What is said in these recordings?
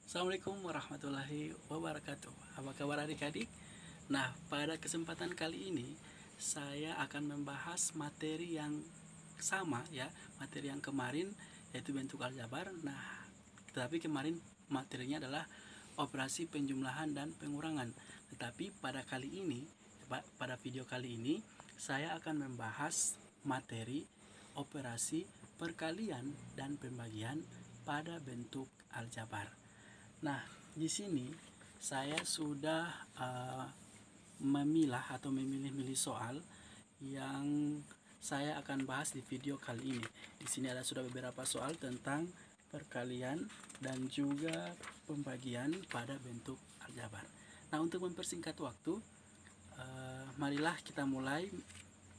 Assalamualaikum warahmatullahi wabarakatuh. Apa kabar adik-adik? Nah, pada kesempatan kali ini saya akan membahas materi yang sama ya, materi yang kemarin yaitu bentuk aljabar. Nah, tetapi kemarin materinya adalah operasi penjumlahan dan pengurangan. Tetapi pada video kali ini saya akan membahas materi operasi perkalian dan pembagian pada bentuk aljabar. Nah, di sini saya sudah memilah atau memilih-milih soal yang saya akan bahas di video kali ini. Di sini ada sudah beberapa soal tentang perkalian dan juga pembagian pada bentuk aljabar. Nah, untuk mempersingkat waktu, marilah kita mulai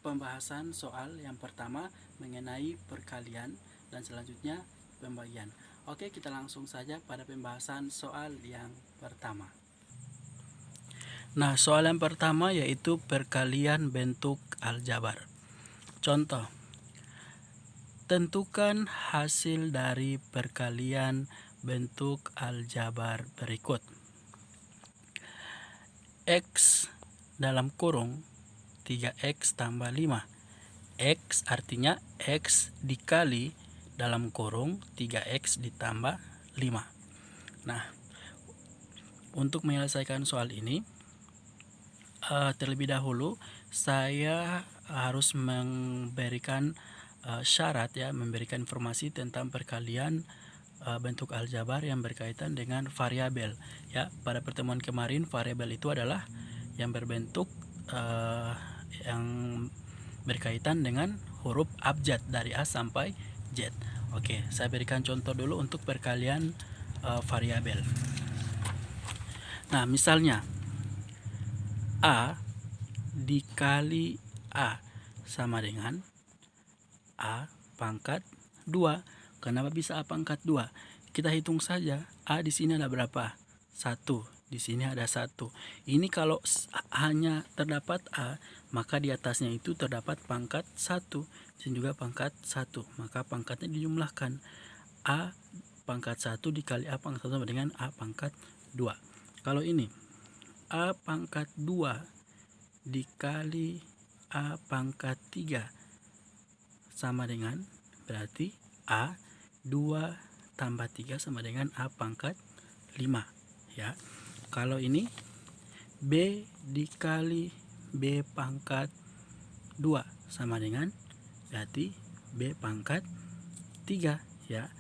pembahasan soal yang pertama mengenai perkalian dan selanjutnya pembagian. Oke, kita langsung saja pada pembahasan soal yang pertama. Nah, soal yang pertama yaitu perkalian bentuk aljabar. Contoh, tentukan hasil dari perkalian bentuk aljabar berikut. X dalam kurung 3x tambah 5. X artinya X dikali dalam kurung 3x ditambah 5. Nah, untuk menyelesaikan soal ini, terlebih dahulu saya harus memberikan syarat ya, memberikan informasi tentang perkalian bentuk aljabar yang berkaitan dengan variabel ya. Pada pertemuan kemarin variabel itu adalah yang berbentuk yang berkaitan dengan huruf abjad dari A sampai Z. Oke, saya berikan contoh dulu untuk perkalian variabel. Nah, misalnya A dikali A sama dengan A pangkat 2. Kenapa bisa A pangkat 2? Kita hitung saja. A di sini ada berapa? 1. Di sini ada 1. Ini kalau hanya terdapat A, maka di atasnya itu terdapat pangkat 1 dan juga pangkat 1. Maka pangkatnya dijumlahkan. A pangkat 1 dikali A pangkat 1 sama dengan A pangkat 2. Kalau ini A pangkat 2 dikali A pangkat 3 sama dengan, berarti A 2 tambah 3 sama dengan A pangkat 5 ya. Kalau ini B dikali B pangkat 2 sama dengan, berarti B pangkat 3 ya.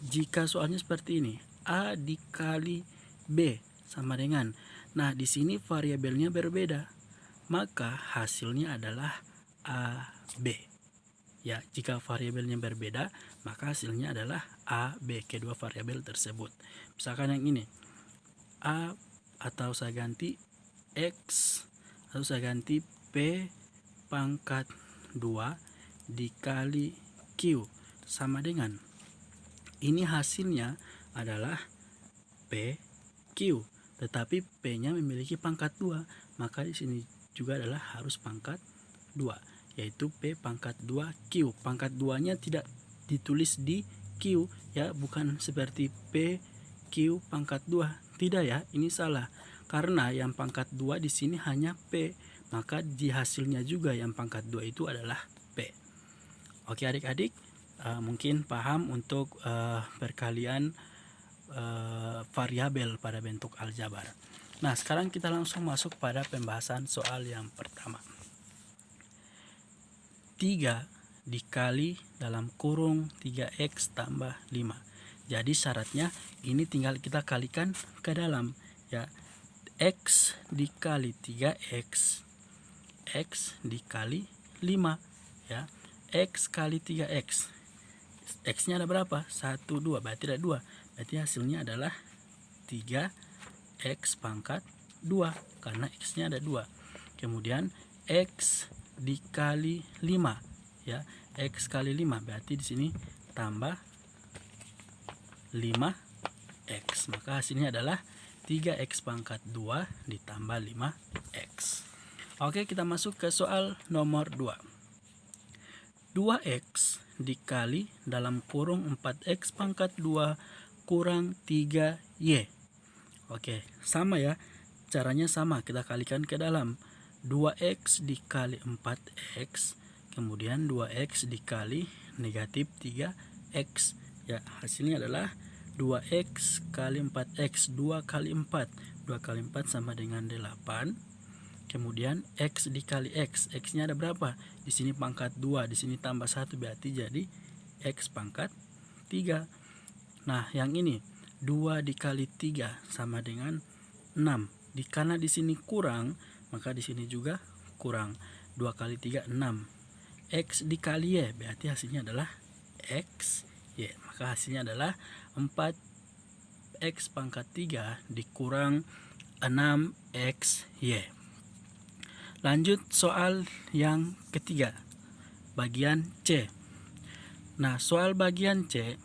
Jika soalnya seperti ini, A dikali B sama dengan, nah di sini variabelnya berbeda, maka hasilnya adalah AB ya. Jika variabelnya berbeda, maka hasilnya adalah AB, kedua variabel tersebut. Misalkan yang ini A, atau saya ganti X, atau saya ganti P pangkat 2 dikali Q sama dengan, ini hasilnya adalah PQ, tetapi P-nya memiliki pangkat 2, maka di sini juga adalah harus pangkat 2, yaitu P pangkat 2 Q. Pangkat 2-nya tidak ditulis di Q ya, bukan seperti P Q pangkat 2. Tidak ya, ini salah. Karena yang pangkat 2 di sini hanya P, maka di hasilnya juga yang pangkat 2 itu adalah P. Oke adik-adik, mungkin paham untuk perkalian variabel pada bentuk aljabar. Nah, sekarang kita langsung masuk pada pembahasan soal yang pertama. 3 dikali dalam kurung 3x tambah 5. Jadi syaratnya ini tinggal kita kalikan ke dalam ya. X dikali 3x, X dikali 5 ya. X kali 3x, X-nya ada berapa? 1, 2, berarti ada 2. Berarti hasilnya adalah 3x pangkat 2 karena X-nya ada 2. Kemudian X dikali 5 ya. X kali 5 berarti di sini tambah 5x, maka hasilnya adalah 3x pangkat 2 ditambah 5x. Oke, kita masuk ke soal nomor 2. 2x dikali dalam kurung 4x pangkat 2 kurang 3Y. Oke, sama ya. Caranya sama, kita kalikan ke dalam. 2X dikali 4X, kemudian 2X dikali negatif 3X. Ya, hasilnya adalah 2X kali 4X. 2 kali 4. 2 kali 4 sama dengan 8. Kemudian X dikali X. X-nya ada berapa? Di sini pangkat 2, di sini tambah 1, berarti jadi X pangkat 3. Nah, yang ini 2 dikali 3 sama dengan 6. Karena di sini kurang, maka di sini juga kurang. 2 kali 3 6. X dikali Y, berarti hasilnya adalah X Y. Maka hasilnya adalah 4X pangkat 3 dikurang 6X Y. Lanjut soal yang ketiga, bagian C. Nah, soal bagian C,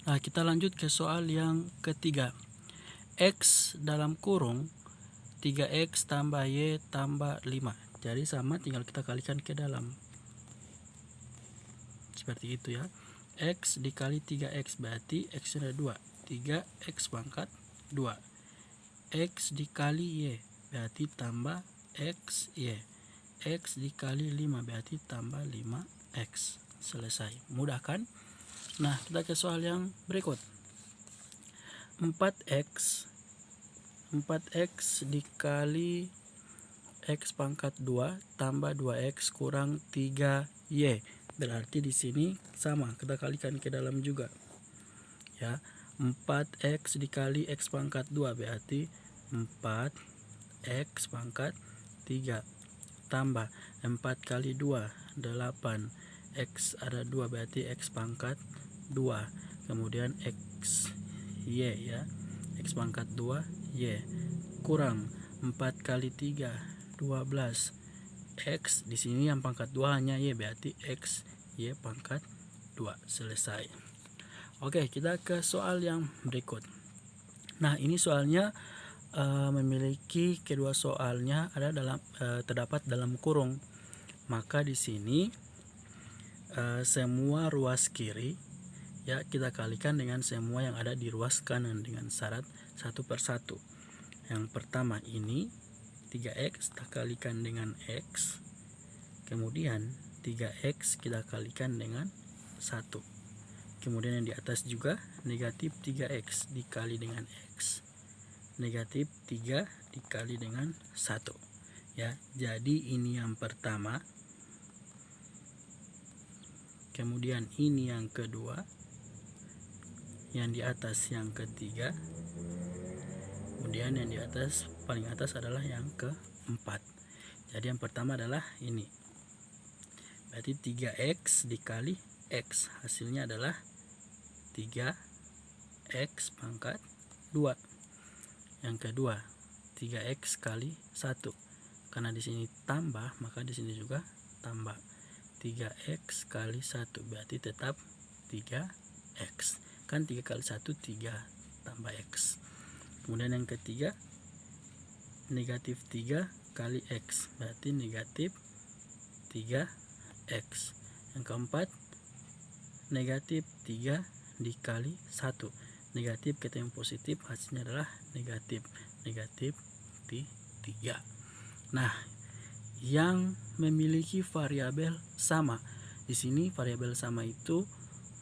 kita lanjut ke soal yang ketiga. X dalam kurung 3X tambah Y tambah 5. Jadi sama, tinggal kita kalikan ke dalam. Seperti itu ya. X dikali 3X berarti X ada 2. 3X pangkat 2. X dikali Y berarti tambah X Y. X dikali 5 berarti tambah 5X. Selesai. Mudah kan? Nah, kita ke soal yang berikut. 4X dikali X pangkat 2 tambah 2X kurang 3Y. Berarti di sini sama, kita kalikan ke dalam juga. Ya, 4X dikali X pangkat 2 berarti 4X pangkat 3 tambah 4 kali 2 8. X ada 2 berarti X pangkat 2. Kemudian X Y ya. X pangkat 2 Y kurang 4 kali 3 12. X di sini yang pangkat 2 hanya Y, berarti X Y pangkat 2. Selesai. Oke, kita ke soal yang berikut. Nah, ini soalnya memiliki kedua soalnya ada dalam terdapat dalam kurung. Maka di sini semua ruas kiri ya kita kalikan dengan semua yang ada di ruas kanan dengan syarat satu per satu. Yang pertama ini 3X kita kalikan dengan X, kemudian 3X kita kalikan dengan 1. Kemudian yang di atas juga negatif 3X dikali dengan X, negatif 3 dikali dengan 1 ya. Jadi ini yang pertama, kemudian ini yang kedua, yang di atas yang ketiga, kemudian yang di atas paling atas adalah yang keempat. Jadi yang pertama adalah ini, berarti 3X dikali X, hasilnya adalah 3X pangkat 2. Yang kedua 3X kali 1, karena di sini tambah maka di sini juga tambah. 3X kali 1 berarti tetap 3X. Kan 3 kali 1 3 tambah X. Kemudian yang ketiga negatif 3 kali X berarti negatif 3X. Yang keempat negatif 3 dikali 1. Negatif ketemu positif, hasilnya adalah negatif 3. Nah, yang memiliki variabel sama. Di sini variabel sama itu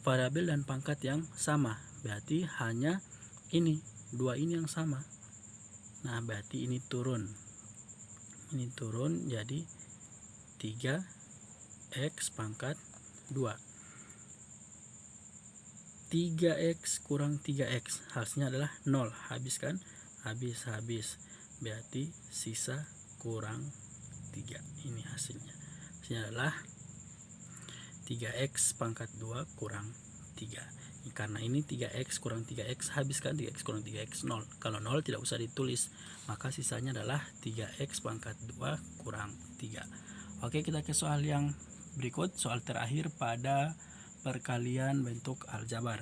variabel dan pangkat yang sama. Berarti hanya ini, dua ini yang sama. Nah, berarti ini turun. Ini turun jadi 3X pangkat 2. 3X kurang 3X, hasilnya adalah 0. Habis kan? Habis. Berarti sisa kurang 3. Ini hasilnya. Hasilnya adalah 3X pangkat 2 kurang 3. Karena ini 3X kurang 3X, habiskan 3X kurang 3X 0. Kalau 0 tidak usah ditulis, maka sisanya adalah 3X pangkat 2 kurang 3. Oke, kita ke soal yang berikut, soal terakhir pada perkalian bentuk aljabar.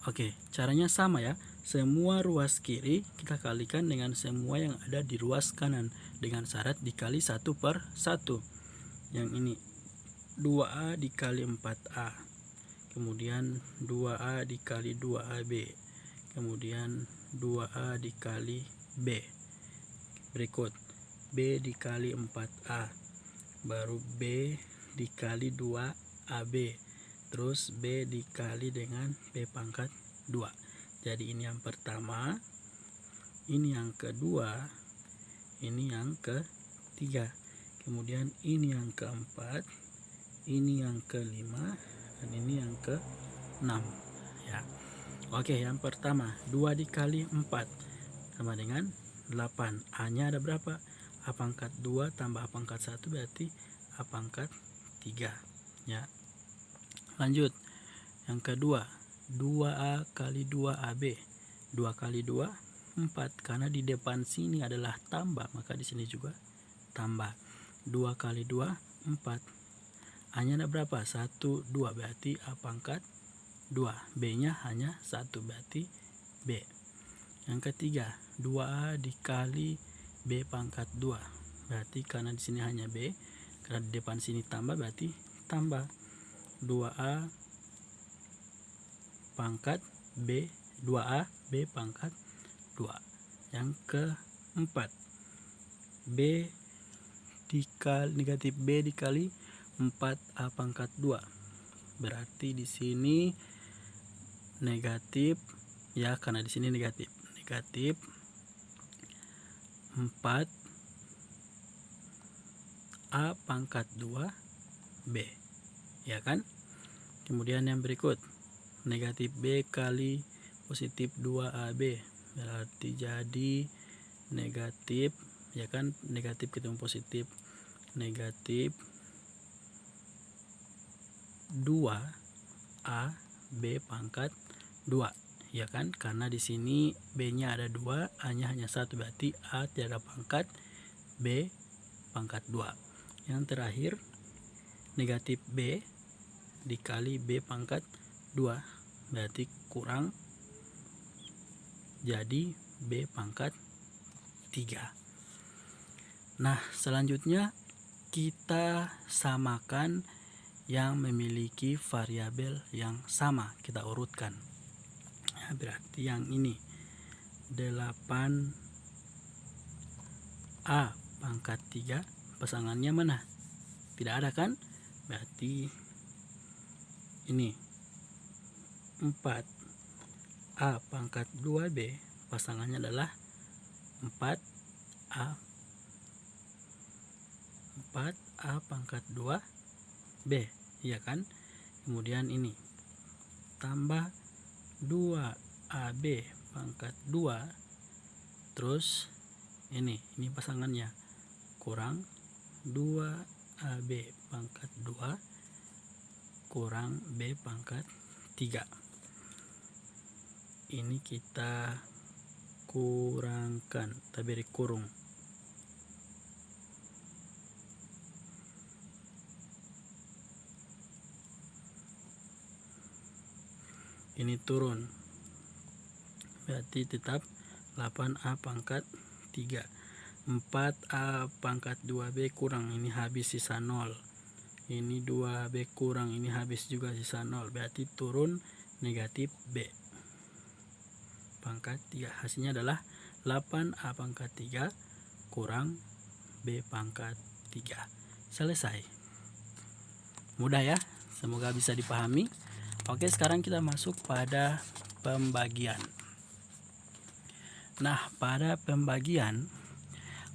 Oke, caranya sama ya. Semua ruas kiri kita kalikan dengan semua yang ada di ruas kanan dengan syarat dikali 1 per 1. Yang ini 2A dikali 4A, kemudian 2A dikali 2AB, kemudian 2A dikali B. Berikut B dikali 4A, baru B dikali 2AB, terus B dikali dengan B pangkat 2. Jadi ini yang pertama, ini yang kedua, ini yang ketiga, kemudian ini yang keempat, ini yang kelima, dan ini yang keenam ya. Oke, yang pertama 2 dikali 4 sama dengan 8. A nya ada berapa? A pangkat 2 tambah A pangkat 1 berarti A pangkat 3 ya. Lanjut yang kedua, 2A kali 2AB. 2 kali 2 4, karena di depan sini adalah tambah, maka di sini juga tambah. 2 kali 2 4. A nya ada berapa? 1 2 berarti A pangkat 2. B nya hanya 1 berarti B. Yang ketiga, 2A dikali B pangkat 2. Berarti karena di sini hanya B, karena di depan sini tambah berarti tambah 2A pangkat B, 2A B pangkat 2. Yang keempat, B dikali negatif B dikali 4A pangkat 2. Berarti di sini negatif ya, karena di sini negatif 4A pangkat 2 B ya kan. Kemudian yang berikut, negatif B kali positif 2AB, berarti jadi negatif ya kan, negatif ketemu positif, negatif 2A B pangkat 2 ya kan, karena di sini B nya ada 2, A nya hanya 1 berarti A tidak ada pangkat, B pangkat 2. Yang terakhir, negatif B dikali B pangkat 2 berarti kurang, jadi B pangkat 3. Nah, selanjutnya kita samakan yang memiliki variabel yang sama, kita urutkan. Nah, berarti yang ini 8A pangkat 3, pasangannya mana? Tidak ada kan? Berarti ini 4A pangkat 2B, pasangannya adalah 4A pangkat 2B ya kan. Kemudian ini tambah 2AB pangkat 2, terus ini pasangannya kurang 2AB pangkat 2 kurang B pangkat 3. Ini kita kurangkan, kita beri kurung. Ini turun, berarti tetap 8A pangkat 3. 4A pangkat 2B kurang, ini habis sisa 0. Ini 2B kurang, ini habis juga sisa 0, berarti turun negatif B pangkat 3. Hasilnya adalah 8A pangkat 3 kurang B pangkat 3. Selesai. Mudah ya, semoga bisa dipahami. Oke, sekarang kita masuk pada pembagian. Nah, pada pembagian,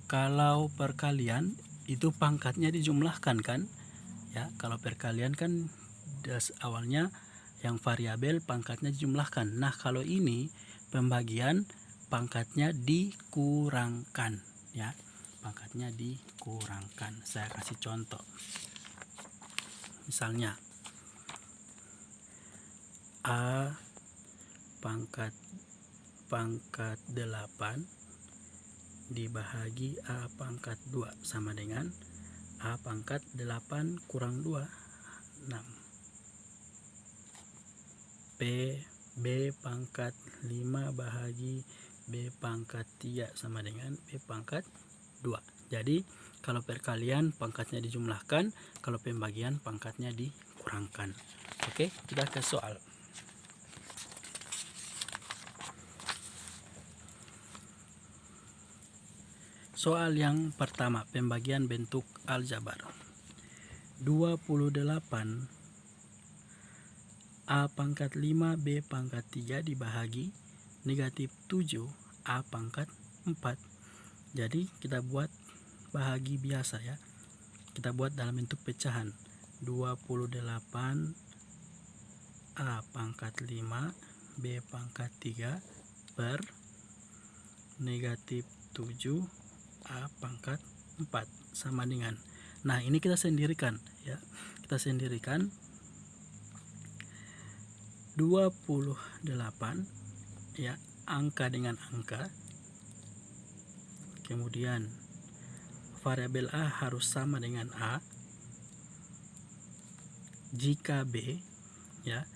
kalau perkalian itu pangkatnya dijumlahkan kan ya. Kalau perkalian kan awalnya yang variabel pangkatnya dijumlahkan. Nah, kalau ini pembagian pangkatnya dikurangkan ya, pangkatnya dikurangkan. Saya kasih contoh, misalnya A pangkat 8 dibahagi A pangkat 2 sama dengan A pangkat 8 kurang 2, 6. B pangkat 5 bahagi B pangkat 3 sama dengan B pangkat 2. Jadi kalau perkalian pangkatnya dijumlahkan, kalau pembagian pangkatnya dikurangkan. Oke, kita ke soal. Soal yang pertama, pembagian bentuk aljabar. 28 A pangkat 5 B pangkat 3 dibahagi negatif 7 A pangkat 4. Jadi kita buat bahagi biasa ya. Kita buat dalam bentuk pecahan. 28 A pangkat 5 B pangkat 3 per negatif 7 A pangkat 4 sama dengan, nah ini kita sendirikan ya, kita sendirikan 28 ya, angka dengan angka, kemudian variabel A harus sama dengan A jika B ya,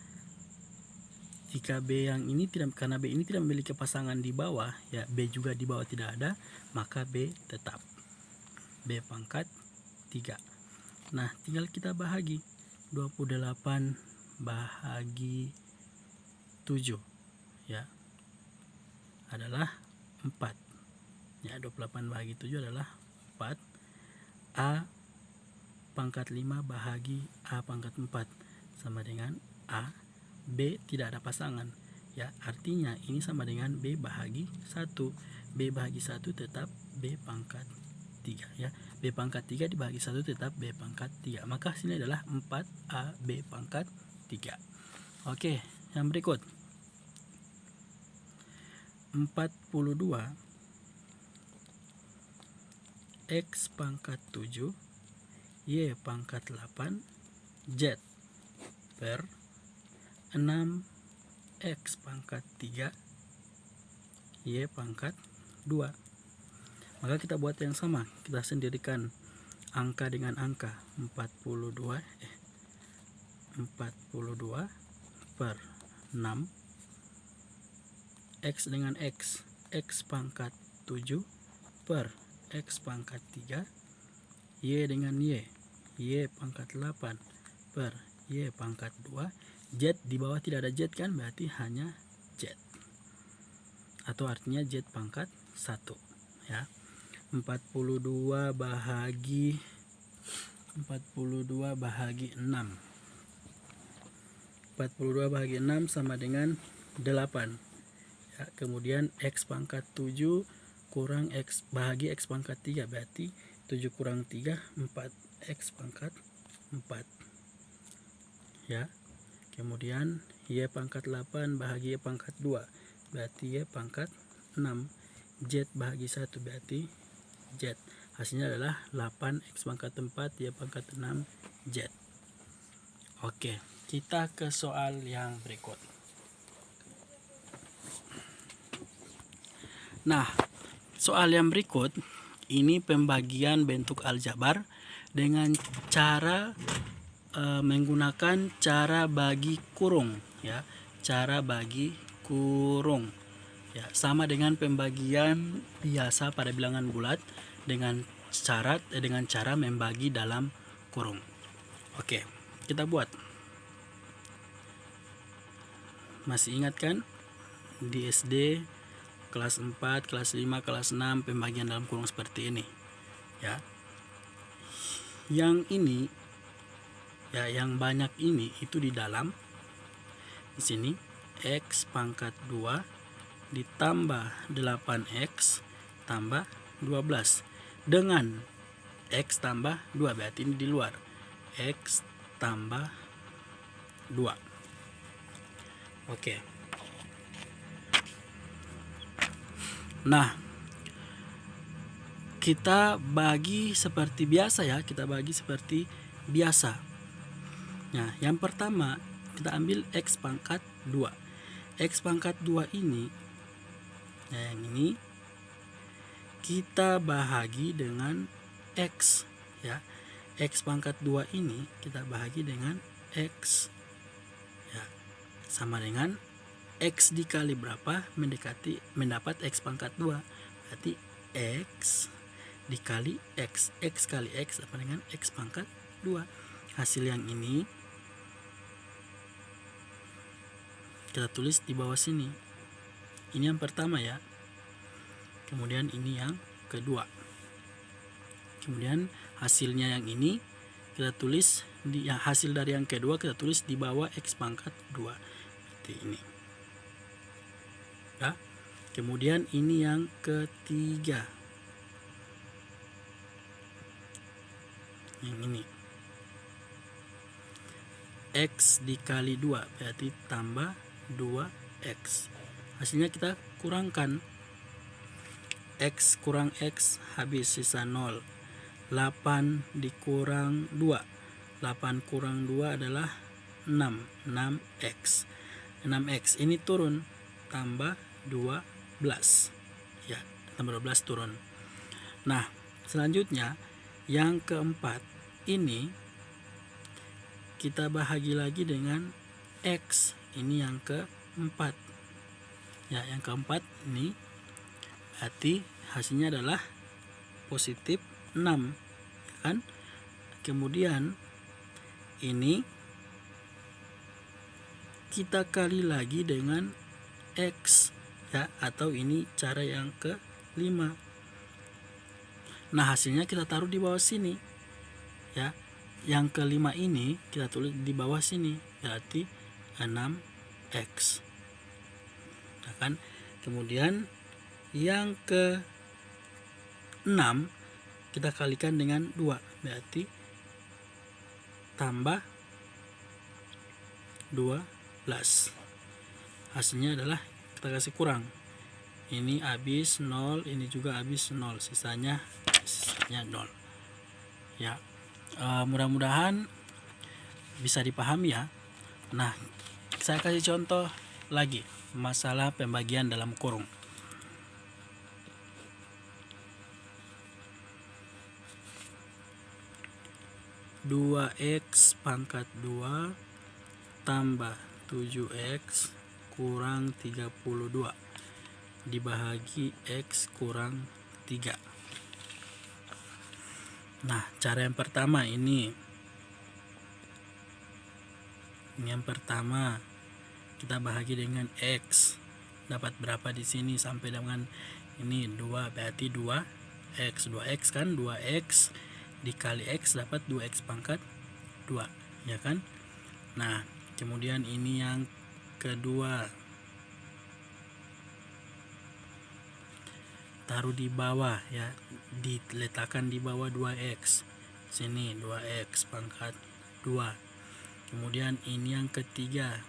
jika B yang ini tidak, karena B ini tidak memiliki pasangan di bawah ya, B juga di bawah tidak ada, maka B tetap B pangkat 3. Nah tinggal kita bahagi 28 bahagi 7 ya adalah 4 ya, 28 bahagi 7 adalah 4. A pangkat 5 bahagi A pangkat 4 sama dengan A. B tidak ada pasangan ya, artinya ini sama dengan B bahagi 1. B bahagi 1 tetap B pangkat 3 ya. B pangkat 3 dibagi 1 tetap B pangkat 3. Maka hasilnya adalah 4A B pangkat 3. Oke, yang berikut 42 X pangkat 7 Y pangkat 8 Z per 6 X pangkat 3 Y pangkat 2. Maka kita buat yang sama, kita sendirikan angka dengan angka. 42 per 6 X dengan X, X pangkat 7 per X pangkat 3 Y dengan Y, Y pangkat 8 per Y pangkat 2. Z di bawah tidak ada Z kan, berarti hanya Z, atau artinya Z pangkat 1 ya. 42 bahagi 6. 42 bahagi 6 sama dengan 8 ya. Kemudian X pangkat 7 kurang X bahagi X pangkat 3, berarti 7 kurang 3 4 X pangkat 4 ya. Kemudian Y pangkat 8 bahagi Y pangkat 2, berarti Y pangkat 6. Z bahagi 1 berarti Z. Hasilnya adalah 8 X pangkat 4 Y pangkat 6 Z. Oke, kita ke soal yang berikut. Nah, soal yang berikut ini pembagian bentuk aljabar dengan cara menggunakan cara bagi kurung ya, cara bagi kurung ya, sama dengan pembagian biasa pada bilangan bulat dengan cara membagi dalam kurung. Oke, kita buat. Masih ingat kan di SD kelas 4, kelas 5, kelas 6 pembagian dalam kurung seperti ini ya. Yang ini ya, yang banyak ini itu di dalam di sini X pangkat 2 ditambah 8X tambah 12 dengan X tambah 2, berarti ini di luar X tambah 2. Oke. Nah, kita bagi seperti biasa ya, kita bagi seperti biasa. Nah, yang pertama kita ambil X pangkat 2. X pangkat 2 ini, nah yang ini kita bahagi dengan X ya. X pangkat 2 ini kita bahagi dengan X ya, sama dengan X dikali berapa mendapat X pangkat 2, berarti X dikali X, X kali X sama dengan X pangkat 2. Hasil yang ini kita tulis di bawah sini. Ini yang pertama ya. Kemudian ini yang kedua. Kemudian hasilnya yang ini kita tulis di hasil dari yang kedua kita tulis di bawah X pangkat 2. Seperti ini. Ya. Kemudian ini yang ketiga. Yang ini. X dikali 2 berarti tambah 2X. Hasilnya kita kurangkan. X kurang X habis sisa 0. 8 dikurang 2. 8 kurang 2 adalah 6. 6X. 6X ini turun. Tambah 12. Ya, tambah 12 turun. Nah, selanjutnya yang keempat ini kita bahagi lagi dengan X. Ini yang keempat. Ya, yang keempat ini berarti hasilnya adalah positif 6. Kan? Kemudian ini kita kali lagi dengan X. Ya, atau ini cara yang kelima. Nah, hasilnya kita taruh di bawah sini. Ya. Yang kelima ini kita tulis di bawah sini, berarti 6X. Nah, kan? Kemudian yang ke-6 kita kalikan dengan 2, berarti tambah 12. Hasilnya adalah kita kasih kurang. Ini habis 0, ini juga habis 0, sisanya 0. Ya. Mudah-mudahan bisa dipahami ya. Nah, saya kasih contoh lagi masalah pembagian dalam kurung. Dua X pangkat 2 tambah 7X kurang 32 dibahagi X kurang 3. Nah, cara yang pertama ini yang pertama kita bahagi dengan X. Dapat berapa di sini sampai dengan ini 2, berarti 2X. 2X kan 2X dikali X dapat 2X pangkat 2, ya kan? Nah, kemudian ini yang kedua. Taruh di bawah ya, diletakkan di bawah 2X. Sini 2X pangkat 2. Kemudian ini yang ketiga.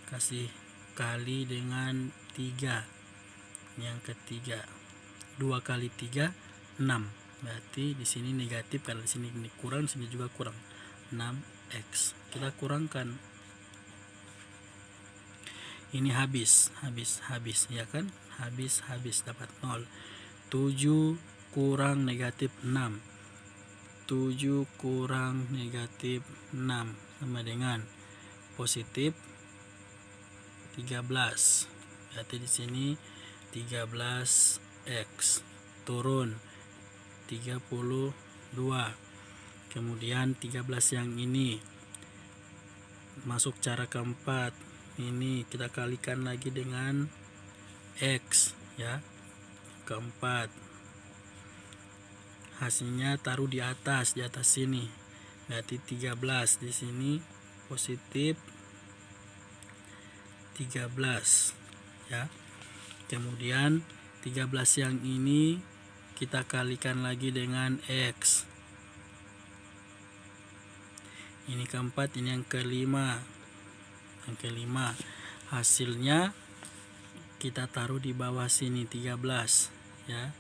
Kasih kali dengan 3. Yang ketiga. 2 kali 3 6. Berarti di sini negatif karena di sini kurang, di sini juga kurang. 6X. Kita kurangkan. Ini habis ya kan? Habis dapat 0. 7 kurang negatif 6. 7 kurang negatif 6 sama dengan positif 13. Berarti di sini 13X turun 32. Kemudian 13 yang ini masuk cara keempat. Ini kita kalikan lagi dengan X ya. Keempat. Hasilnya taruh di atas sini. Berarti 13 di sini positif 13 ya. Kemudian 13 yang ini kita kalikan lagi dengan X. Ini keempat, ini yang kelima. Yang kelima. Hasilnya kita taruh di bawah sini 13 ya.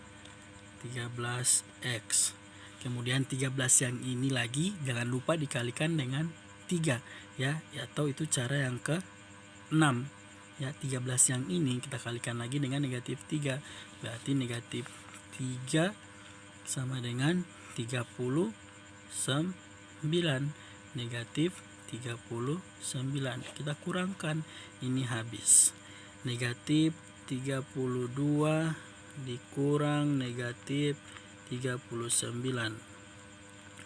13X. Kemudian 13 yang ini lagi jangan lupa dikalikan dengan 3 ya, atau itu cara yang ke-6 ya. 13 yang ini kita kalikan lagi dengan negatif 3. Berarti negatif 3 sama dengan 39. Negatif 39. Kita kurangkan, ini habis. Negatif 32 dikurang negatif 39.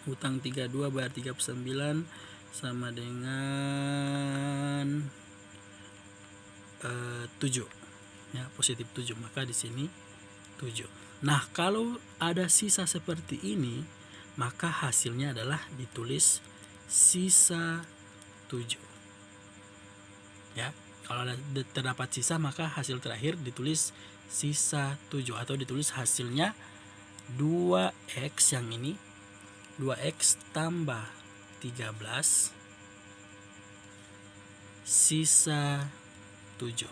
Hutang 32 bayar 39 sama dengan 7 ya, positif 7, maka di sini 7. Nah, kalau ada sisa seperti ini, maka hasilnya adalah ditulis sisa 7 ya. Kalau terdapat sisa, maka hasil terakhir ditulis sisa 7 atau ditulis hasilnya 2x, yang ini 2x tambah 13 sisa 7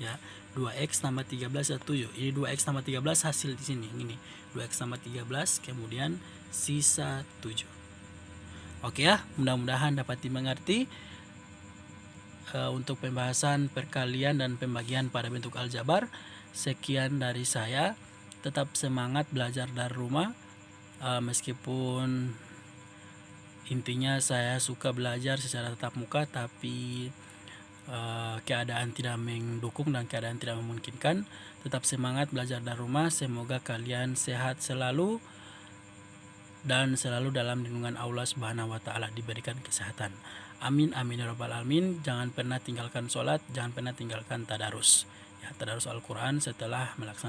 ya. 2x tambah 13 sisa 7. Ini 2x tambah 13 hasil di sini. Ini 2x tambah 13 kemudian sisa 7. Oke ya, mudah-mudahan dapat dimengerti. Untuk pembahasan perkalian dan pembagian pada bentuk aljabar, sekian dari saya. Tetap semangat belajar dari rumah. Meskipun intinya saya suka belajar secara tatap muka, tapi keadaan tidak mendukung dan keadaan tidak memungkinkan. Tetap semangat belajar dari rumah. Semoga kalian sehat selalu dan selalu dalam lindungan Allah Subhanahu wa taala, diberikan kesehatan. Amin amin ya rabbal alamin. Jangan pernah tinggalkan sholat, jangan pernah tinggalkan tadarus ya, tadarus Al-Qur'an setelah melaksanakan